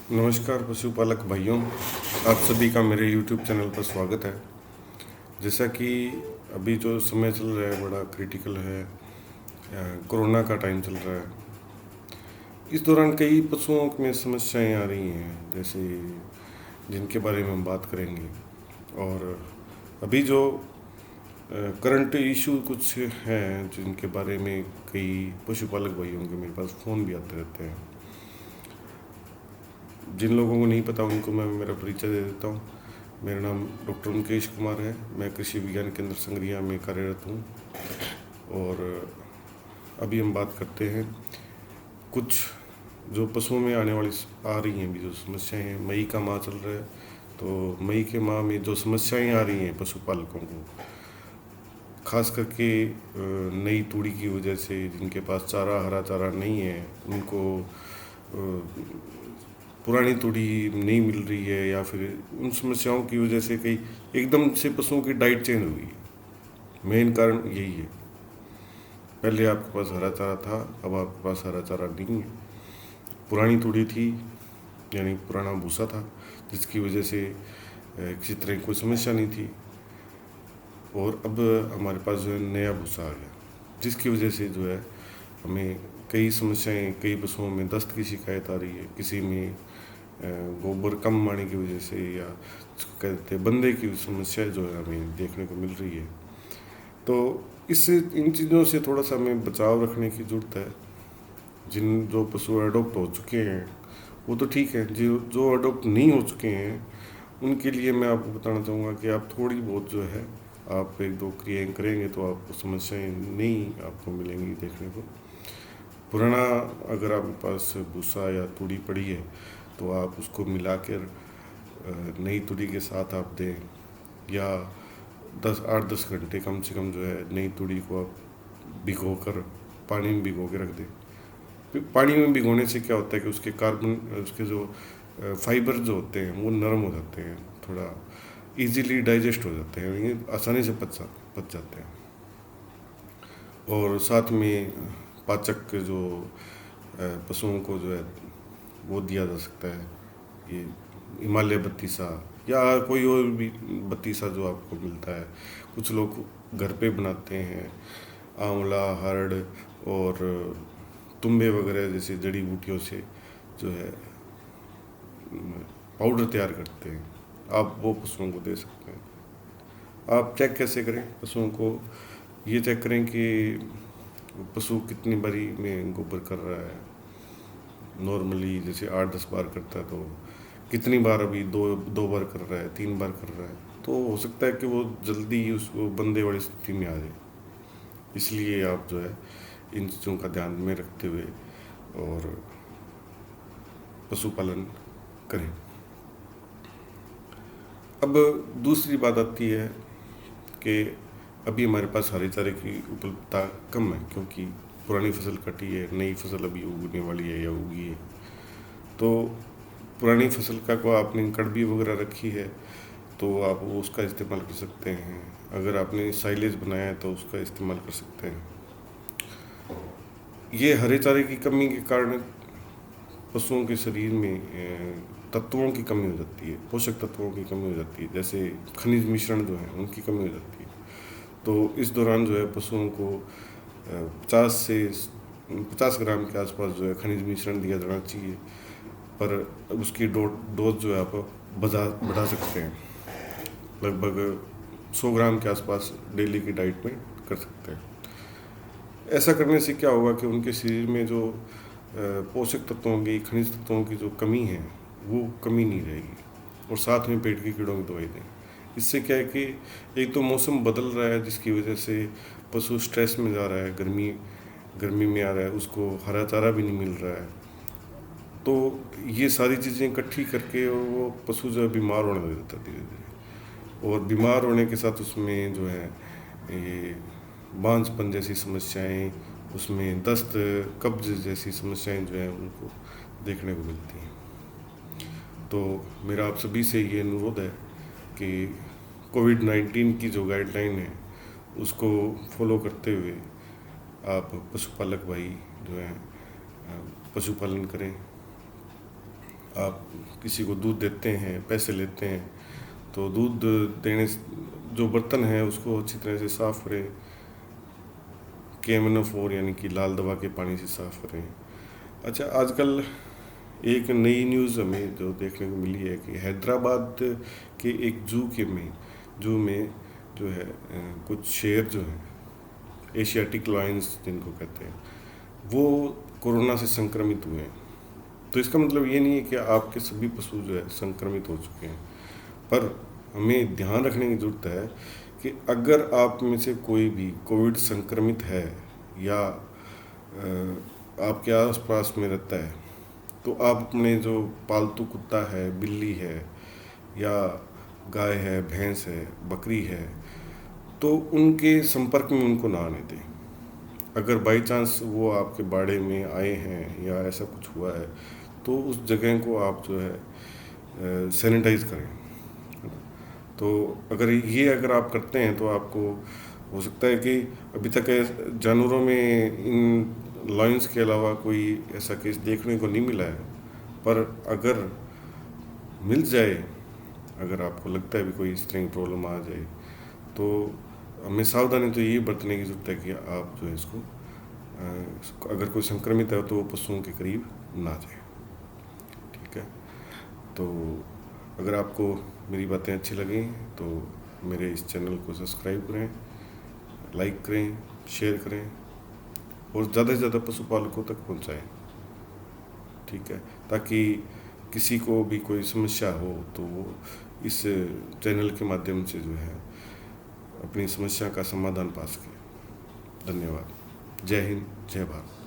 नमस्कार पशुपालक भाइयों, आप सभी का मेरे YouTube चैनल पर स्वागत है। जैसा कि अभी जो समय चल रहा है बड़ा क्रिटिकल है, कोरोना का टाइम चल रहा है। इस दौरान कई पशुओं में समस्याएं आ रही हैं, जैसे जिनके बारे में हम बात करेंगे। और अभी जो करंट इशू कुछ हैं जिनके बारे में कई पशुपालक भाइयों के मेरे पास फ़ोन भी आते रहते हैं। जिन लोगों को नहीं पता उनको मैं मेरा परिचय दे देता हूँ। मेरा नाम डॉक्टर मुकेश कुमार है। मैं कृषि विज्ञान केंद्र संग्रिया में कार्यरत हूँ। और अभी हम बात करते हैं कुछ जो पशुओं में आने वाली आ रही हैं भी जो समस्याएं हैं। मई का माह चल रहा है, तो मई के माह में जो समस्याएं आ रही हैं पशुपालकों को, खास करके नई तूड़ी की वजह से, जिनके पास चारा हरा चारा नहीं है उनको पुरानी तूड़ी नहीं मिल रही है, या फिर उन समस्याओं की वजह से कई एकदम से पशुओं की डाइट चेंज हुई है। मेन कारण यही है। पहले आपके पास हरा चारा था, अब आपके पास हरा चारा नहीं है। पुरानी तूड़ी थी, यानी पुराना भूसा था, जिसकी वजह से किसी तरह की कोई समस्या नहीं थी। और अब हमारे पास जो है नया भूसा आ गया, जिसकी वजह से जो है हमें कई समस्याएं, कई पशुओं में दस्त की शिकायत आ रही है, किसी में गोबर कम आने की वजह से, या कहते हैं बंदे की समस्या जो है हमें देखने को मिल रही है। तो इससे इन चीज़ों से थोड़ा सा हमें बचाव रखने की ज़रूरत है। जो पशु अडोप्ट हो चुके हैं वो तो ठीक है, जो जो अडोप्ट नहीं हो चुके हैं उनके लिए मैं आपको बताना चाहूँगा कि आप थोड़ी बहुत जो है आप एक दो क्रियाएं करेंगे तो आपको समस्याएं नहीं आपको मिलेंगी देखने को। पुराना अगर आपके पास भूसा या तूड़ी पड़ी है तो आप उसको मिलाकर नई तूड़ी के साथ आप दें, या 8-10 घंटे कम से कम जो है नई तूड़ी को आप भिगो कर पानी में भिगो के रख दें। पानी में भिगोने से क्या होता है कि उसके कार्बन, उसके जो फाइबर जो होते हैं वो नरम हो जाते हैं, थोड़ा इजीली डाइजेस्ट हो जाते हैं, ये आसानी से पच जाते हैं। और साथ में पाचक जो पशुओं को जो है वो दिया जा सकता है, ये हिमालय बत्तीसा या कोई और भी बत्तीसा जो आपको मिलता है। कुछ लोग घर पे बनाते हैं, आंवला, हर्ड और तुम्बे वगैरह जैसे जड़ी बूटियों से जो है पाउडर तैयार करते हैं, आप वो पशुओं को दे सकते हैं। आप चेक कैसे करें पशुओं को? ये चेक करें कि पशु कितनी बारी में गोबर कर रहा है। नॉर्मली जैसे 8-10 बार करता है, तो कितनी बार अभी दो बार कर रहा है, 3 बार कर रहा है, तो हो सकता है कि वो जल्दी उसको बंदे वाली स्थिति में आ जाए। इसलिए आप जो है इन चीज़ों का ध्यान में रखते हुए और पशुपालन करें। अब दूसरी बात आती है कि अभी हमारे पास हरे चारे की उपलब्धता कम है, क्योंकि पुरानी फसल कटी है, नई फसल अभी उगने वाली है या उगी है। तो पुरानी फसल का को आपने कड़बी वगैरह रखी है तो आप वो उसका इस्तेमाल कर सकते हैं। अगर आपने साइलेज बनाया है तो उसका इस्तेमाल कर सकते हैं। ये हरे चारे की कमी के कारण पशुओं के शरीर में तत्वों की कमी हो जाती है, पोषक तत्वों की कमी हो जाती है, जैसे खनिज मिश्रण जो है उनकी कमी हो जाती है। तो इस दौरान जो है पशुओं को 50 ग्राम के आसपास जो है खनिज मिश्रण दिया जाना चाहिए, पर उसकी डोज जो है आप बढ़ा सकते हैं। लगभग 100 ग्राम के आसपास डेली की डाइट में कर सकते हैं। ऐसा करने से क्या होगा कि उनके शरीर में जो पोषक तत्वों की, खनिज तत्वों की जो कमी है वो कमी नहीं रहेगी। और साथ में पेट की कीड़ों की दवाई दें। इससे क्या है कि एक तो मौसम बदल रहा है जिसकी वजह से पशु स्ट्रेस में जा रहा है, गर्मी में आ रहा है, उसको हरा चारा भी नहीं मिल रहा है। तो ये सारी चीज़ें इकट्ठी करके और वो पशु जो है बीमार होने लग जाता है धीरे धीरे। और बीमार होने के साथ उसमें जो है ये बांझपन जैसी समस्याएं, उसमें दस्त, कब्ज जैसी समस्याएं जो हैं उनको देखने को मिलती हैं। तो मेरा आप सभी से ये अनुरोध है कि कोविड-19 की जो गाइडलाइन है उसको फॉलो करते हुए आप पशुपालक भाई जो हैं पशुपालन करें। आप किसी को दूध देते हैं, पैसे लेते हैं, तो दूध देने जो बर्तन है उसको अच्छी तरह से साफ़ करें, KMNO4 यानी कि लाल दवा के पानी से साफ़ करें। अच्छा, आजकल एक नई न्यूज़ हमें जो देखने को मिली है कि हैदराबाद के एक जू में जो है कुछ शेर जो हैं, एशियाटिक लायंस जिनको कहते हैं, वो कोरोना से संक्रमित हुए हैं। तो इसका मतलब ये नहीं है कि आपके सभी पशु जो है संक्रमित हो चुके हैं, पर हमें ध्यान रखने की ज़रूरत है कि अगर आप में से कोई भी कोविड संक्रमित है या आपके आसपास में रहता है, तो आप अपने जो पालतू कुत्ता है, बिल्ली है या गाय है, भैंस है, बकरी है, तो उनके संपर्क में उनको ना आने दें। अगर बाई चांस वो आपके बाड़े में आए हैं या ऐसा कुछ हुआ है, तो उस जगह को आप जो है सैनिटाइज करें। तो अगर आप करते हैं तो आपको हो सकता है कि अभी तक जानवरों में इन लायंस के अलावा कोई ऐसा केस देखने को नहीं मिला है, पर अगर मिल जाए, अगर आपको लगता है भी कोई इस तरह की प्रॉब्लम आ जाए, तो हमें सावधानी तो ये बरतने की ज़रूरत है कि आप जो है इसको अगर कोई संक्रमित है तो वो पशुओं के करीब ना जाए। ठीक है, तो अगर आपको मेरी बातें अच्छी लगें तो मेरे इस चैनल को सब्सक्राइब करें, लाइक करें, शेयर करें और ज़्यादा से ज़्यादा पशुपालकों तक पहुंचाएं। ठीक है, ताकि किसी को भी कोई समस्या हो तो वो इस चैनल के माध्यम से जो है अपनी समस्या का समाधान पा सके। धन्यवाद। जय हिंद, जय भारत।